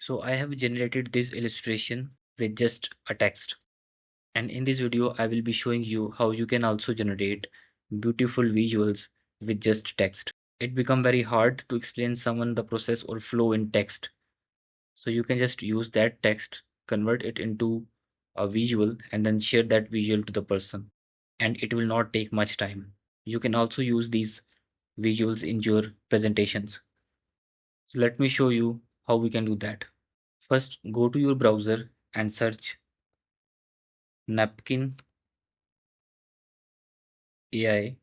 So I have generated this illustration with just a text. And in this video, I will be showing you how you can also generate beautiful visuals with just text. It become very hard to explain someone the process or flow in text. So you can just use that text, convert it into a visual and then share that visual to the person. And it will not take much time. You can also use these visuals in your presentations. So let me show you how we can do that. First, go to your browser and search Napkin AI.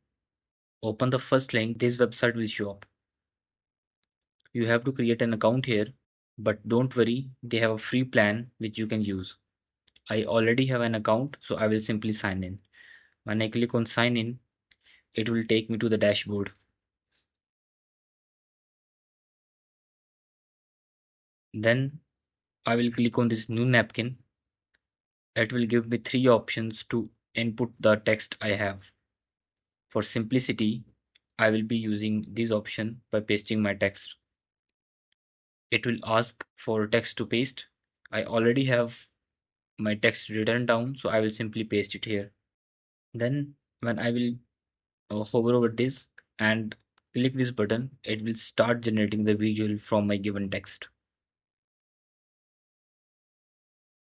Open the first link, this website will show up. You have to create an account here, but don't worry, they have a free plan which you can use. I already have an account, so I will simply sign in. When I click on sign in, it will take me to the dashboard. Then I will click on this new napkin. It will give me three options to input the text I have. For simplicity, I will be using this option by pasting my text. It will ask for text to paste. I already have my text written down, so I will simply paste it here. Then when I will hover over this and click this button, it will start generating the visual from my given text.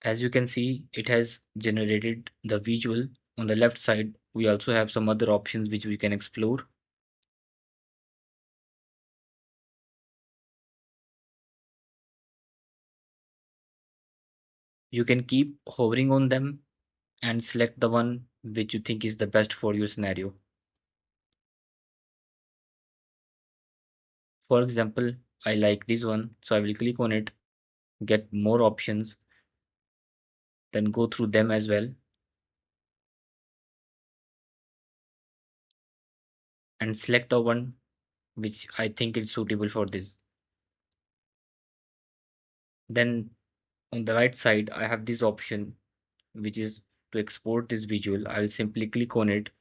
As you can see, it has generated the visual. On the left side, we also have some other options which we can explore. You can keep hovering on them and select the one which you think is the best for your scenario. For example, I like this one, so I will click on it, get more options, then go through them as well, and select the one which I think is suitable for this. Then on the right side, I have this option which is to export this visual. I'll simply click on it.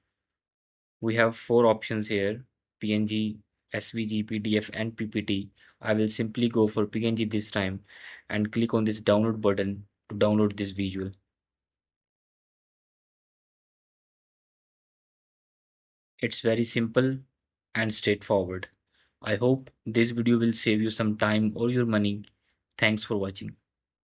We have four options here: PNG, SVG, PDF, and PPT. I will simply go for PNG this time and click on this download button to download this visual. It's very simple and straightforward. I hope this video will save you some time or your money. Thanks for watching.